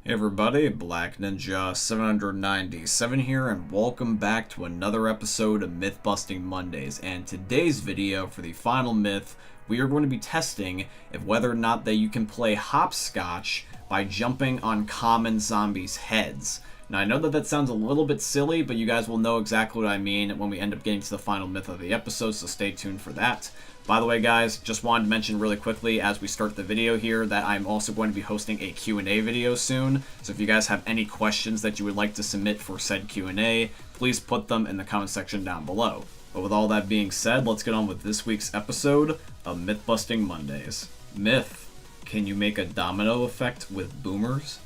Hey everybody, Black Ninja 797 here, and welcome back to another episode of Myth Busting Mondays. And today's video, for the final myth, we are going to be testing if whether or not that you can play hopscotch by jumping on common zombies' heads. Now I know that sounds a little bit silly, but you guys will know exactly what I mean when we end up getting to the final myth of the episode, so stay tuned for that. By the way, guys, just wanted to mention really quickly as we start the video here that I'm also going to be hosting a Q&A video soon. So if you guys have any questions that you would like to submit for said Q&A, please put them in the comment section down below. But with all that being said, let's get on with this week's episode of Myth Busting Mondays. Myth: can you make a domino effect with boomers?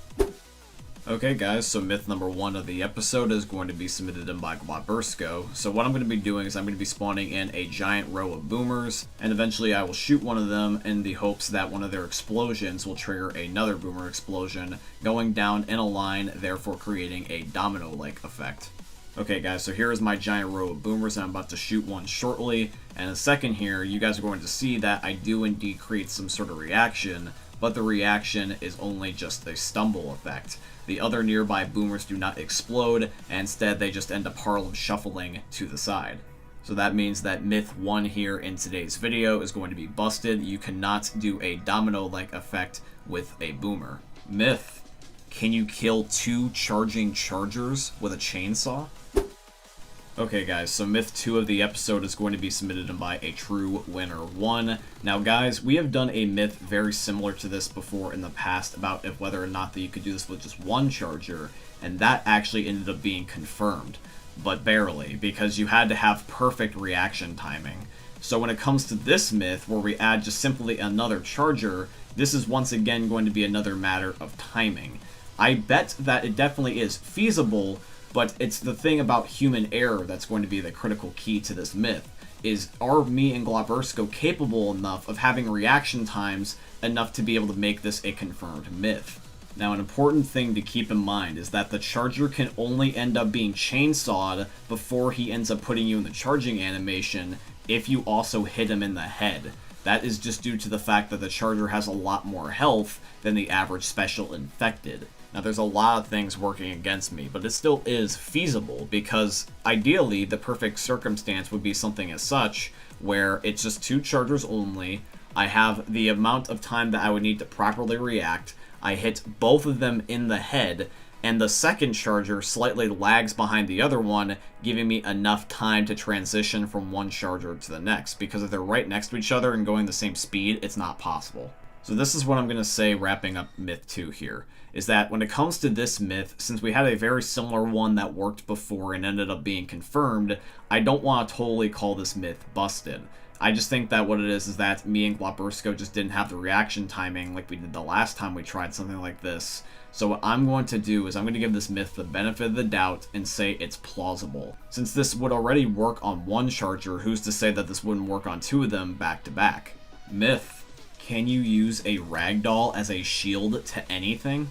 Okay guys, so myth number 1 of the episode is going to be submitted in by Glabursko. So what I'm going to be doing is I'm going to be spawning in a giant row of boomers, and eventually I will shoot one of them in the hopes that one of their explosions will trigger another boomer explosion, going down in a line, therefore creating a domino-like effect. Okay guys, so here is my giant row of boomers, and I'm about to shoot one shortly, and in a second here, you guys are going to see that I do indeed create some sort of reaction, but the reaction is only just a stumble effect. The other nearby boomers do not explode, and instead they just end up Harlem shuffling to the side. So that means that myth 1 here in today's video is going to be busted. You cannot do a domino-like effect with a boomer. Myth: can you kill 2 charging chargers with a chainsaw? Okay guys, so myth 2 of the episode is going to be submitted in by a true winner 1. Now guys, we have done a myth very similar to this before in the past about if whether or not that you could do this with just 1 charger, and that actually ended up being confirmed, but barely, because you had to have perfect reaction timing. So when it comes to this myth, where we add just simply another charger, this is once again going to be another matter of timing. I bet that it definitely is feasible, but it's the thing about human error that's going to be the critical key to this myth. Are me and Glabursko capable enough of having reaction times enough to be able to make this a confirmed myth? Now, an important thing to keep in mind is that the charger can only end up being chainsawed before he ends up putting you in the charging animation if you also hit him in the head. That is just due to the fact that the charger has a lot more health than the average special infected. Now, there's a lot of things working against me, but it still is feasible, because ideally the perfect circumstance would be something as such where it's just 2 chargers only. I have the amount of time that I would need to properly react. I hit both of them in the head, and the second charger slightly lags behind the other one, giving me enough time to transition from one charger to the next, because if they're right next to each other and going the same speed, it's not possible. So this is what I'm going to say wrapping up myth 2 here, is that when it comes to this myth, since we had a very similar one that worked before and ended up being confirmed, I don't want to totally call this myth busted. I just think that what it is that me and Glabursko just didn't have the reaction timing like we did the last time we tried something like this. So what I'm going to do is I'm going to give this myth the benefit of the doubt and say it's plausible. Since this would already work on 1 charger, who's to say that this wouldn't work on 2 of them back to back? Myth: can you use a ragdoll as a shield to anything?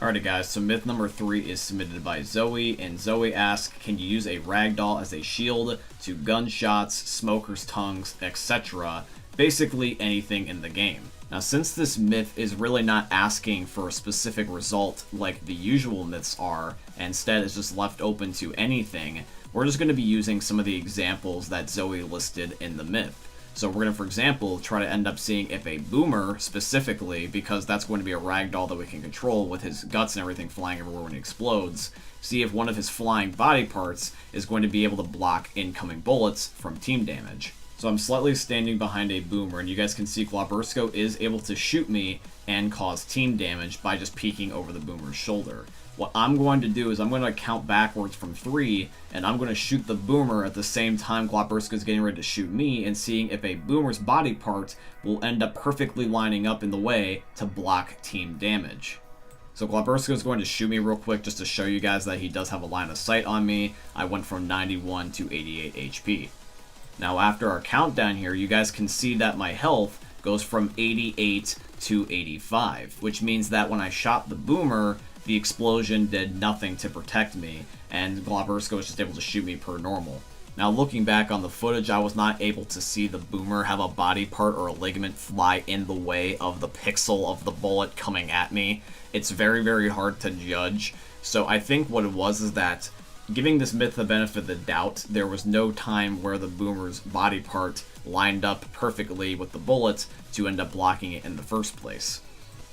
Alrighty guys, so myth number 3 is submitted by Zoe, and Zoe asks, can you use a ragdoll as a shield to gunshots, smokers' tongues, etc.? Basically anything in the game. Now, since this myth is really not asking for a specific result like the usual myths are, and instead is just left open to anything, we're just going to be using some of the examples that Zoe listed in the myth. So we're going to, for example, try to end up seeing if a boomer specifically, because that's going to be a ragdoll that we can control with his guts and everything flying everywhere when he explodes, see if one of his flying body parts is going to be able to block incoming bullets from team damage. So I'm slightly standing behind a boomer, and you guys can see Glabursko is able to shoot me and cause team damage by just peeking over the boomer's shoulder. What I'm going to do is I'm going to count backwards from 3, and I'm going to shoot the boomer at the same time Glabursko is getting ready to shoot me, and seeing if a boomer's body part will end up perfectly lining up in the way to block team damage. So Glabursko is going to shoot me real quick just to show you guys that he does have a line of sight on me. I went from 91 to 88 HP. Now after our countdown here, you guys can see that my health goes from 88 to 85, which means that when I shot the boomer, the explosion did nothing to protect me, and Glabursko was just able to shoot me per normal. Now looking back on the footage, I was not able to see the boomer have a body part or a ligament fly in the way of the pixel of the bullet coming at me, it's very, very hard to judge. So I think what it was is that, giving this myth the benefit of the doubt, there was no time where the boomer's body part lined up perfectly with the bullet to end up blocking it in the first place.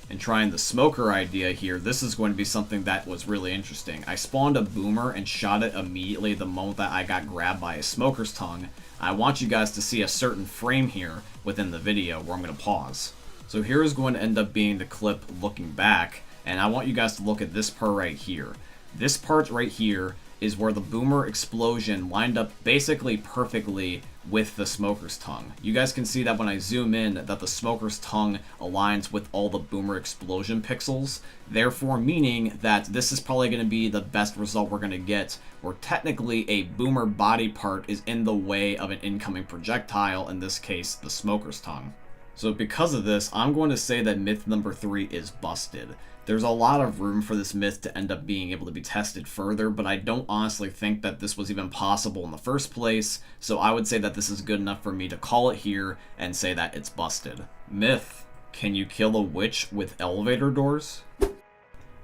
And trying the smoker idea here, this is going to be something that was really interesting. I spawned a boomer and shot it immediately the moment that I got grabbed by a smoker's tongue. I want you guys to see a certain frame here within the video where I'm going to pause. So here is going to end up being the clip looking back, and I want you guys to look at this part right here. This part right here is where the boomer explosion lined up basically perfectly with the smoker's tongue. You guys can see that when I zoom in, that the smoker's tongue aligns with all the boomer explosion pixels, therefore meaning that this is probably going to be the best result we're going to get, where technically a boomer body part is in the way of an incoming projectile, in this case the smoker's tongue. So because of this, I'm going to say that myth number 3 is busted. There's a lot of room for this myth to end up being able to be tested further, but I don't honestly think that this was even possible in the first place, so I would say that this is good enough for me to call it here and say that it's busted. Myth: can you kill a witch with elevator doors?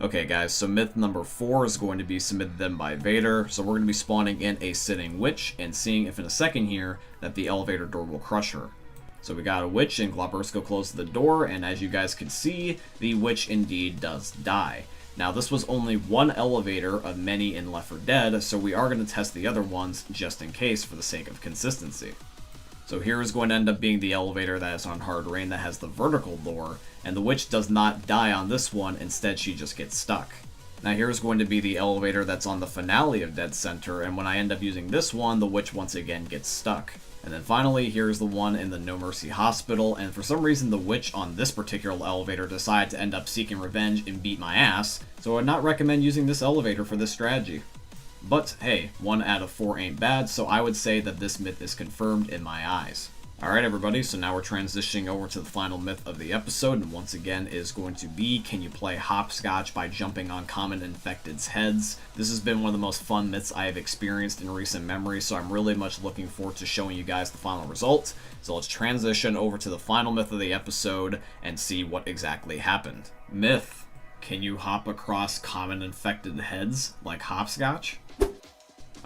Okay guys, so myth number 4 is going to be submitted then by Vader, so we're going to be spawning in a sitting witch and seeing if in a second here that the elevator door will crush her. So we got a witch, and Globbersko closed the door, and as you guys can see, the witch indeed does die. Now this was only one elevator of many in Left 4 Dead, so we are going to test the other ones just in case for the sake of consistency. So here is going to end up being the elevator that is on Hard Rain that has the vertical door, and the witch does not die on this one, instead she just gets stuck. Now here's going to be the elevator that's on the finale of Dead Center, and when I end up using this one, the witch once again gets stuck. And then finally, here's the one in the No Mercy Hospital, and for some reason the witch on this particular elevator decided to end up seeking revenge and beat my ass, so I would not recommend using this elevator for this strategy. But hey, 1 out of 4 ain't bad, so I would say that this myth is confirmed in my eyes. Alright everybody, so now we're transitioning over to the final myth of the episode, and once again is going to be, can you play hopscotch by jumping on common infected's heads? This has been one of the most fun myths I have experienced in recent memory, so I'm really much looking forward to showing you guys the final result. So let's transition over to the final myth of the episode and see what exactly happened. Myth: can you hop across common infected heads like hopscotch?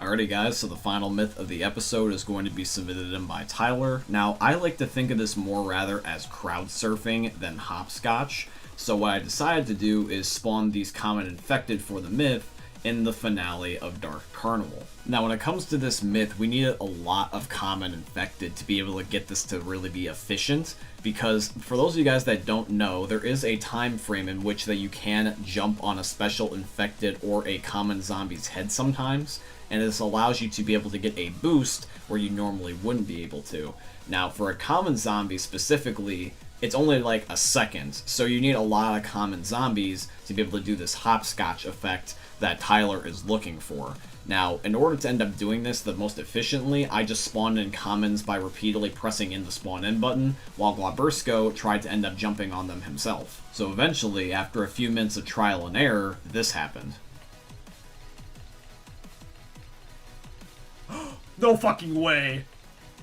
Alrighty guys, so the final myth of the episode is going to be submitted in by Tyler. Now, I like to think of this more rather as crowd surfing than hopscotch, so what I decided to do is spawn these common infected for the myth in the finale of Dark Carnival. Now, when it comes to this myth, we needed a lot of common infected to be able to get this to really be efficient, because for those of you guys that don't know, there is a time frame in which that you can jump on a special infected or a common zombie's head sometimes, and this allows you to be able to get a boost where you normally wouldn't be able to. Now, for a common zombie specifically, it's only like a second, so you need a lot of common zombies to be able to do this hopscotch effect that Tyler is looking for. Now, in order to end up doing this the most efficiently, I just spawned in commons by repeatedly pressing in the spawn in button, while Globbersko tried to end up jumping on them himself. So eventually, after a few minutes of trial and error, this happened. No fucking way.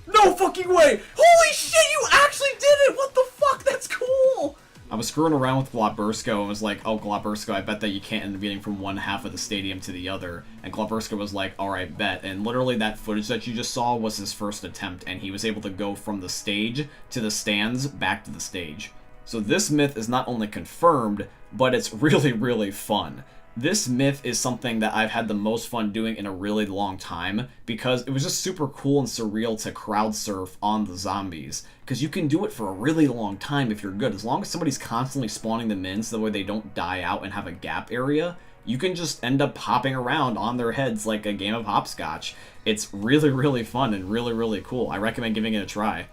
No fucking way! Holy shit, you actually did it! What the fuck? That's cool! I was screwing around with Globbersko and was like, oh, Globbersko, I bet that you can't end up getting from one half of the stadium to the other. And Globbersko was like, alright, bet. And literally that footage that you just saw was his first attempt, and he was able to go from the stage to the stands back to the stage. So this myth is not only confirmed, but it's really, really fun. This myth is something that I've had the most fun doing in a really long time, because it was just super cool and surreal to crowd surf on the zombies, because you can do it for a really long time if you're good. As long as somebody's constantly spawning them in so that way they don't die out and have a gap area, you can just end up hopping around on their heads like a game of hopscotch. It's really, really fun and really, really cool. I recommend giving it a try.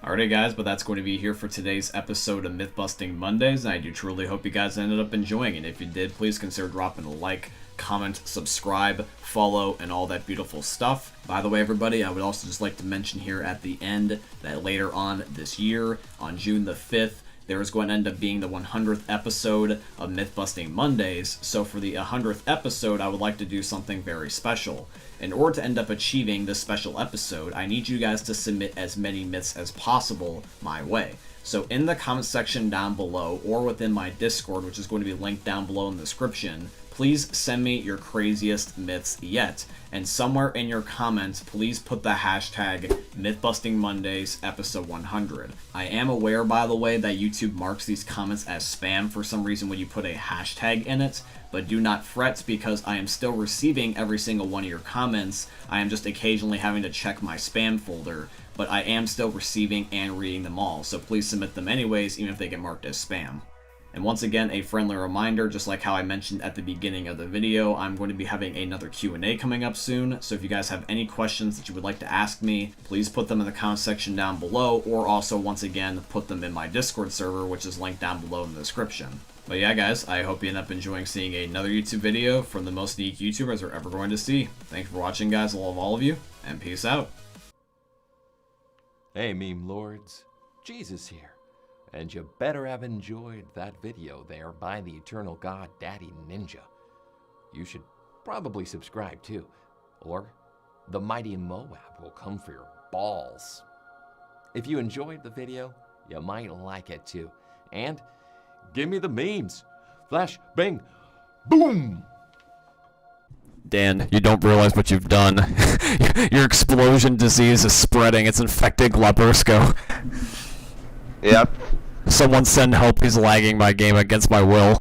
Alrighty guys, but that's going to be here for today's episode of Myth-Busting Mondays, and I do truly hope you guys ended up enjoying it. If you did, please consider dropping a like, comment, subscribe, follow, and all that beautiful stuff. By the way, everybody, I would also just like to mention here at the end that later on this year, on June the 5th, there is going to end up being the 100th episode of Myth-Busting Mondays, so for the 100th episode, I would like to do something very special. In order to end up achieving this special episode, I need you guys to submit as many myths as possible my way. So in the comment section down below, or within my Discord, which is going to be linked down below in the description, please send me your craziest myths yet. And somewhere in your comments, please put the hashtag MythBustingMondays episode 100. I am aware, by the way, that YouTube marks these comments as spam for some reason when you put a hashtag in it, but do not fret because I am still receiving every single one of your comments. I am just occasionally having to check my spam folder, but I am still receiving and reading them all, so please submit them anyways, even if they get marked as spam. And once again, a friendly reminder, just like how I mentioned at the beginning of the video, I'm going to be having another Q&A coming up soon, so if you guys have any questions that you would like to ask me, please put them in the comment section down below, or also, once again, put them in my Discord server, which is linked down below in the description. But yeah, guys, I hope you end up enjoying seeing another YouTube video from the most unique YouTubers we're ever going to see. Thanks for watching, guys. I love all of you, and peace out. Hey, meme lords, Jesus here. And you better have enjoyed that video there by the eternal god Daddy Ninja. You should probably subscribe too, or the mighty Moab will come for your balls. If you enjoyed the video, you might like it too. And give me the memes. Flash, bang, boom! Dan, you don't realize what you've done. Your explosion disease is spreading. It's infected Glabersco. Yep. Someone send help. He's lagging my game against my will.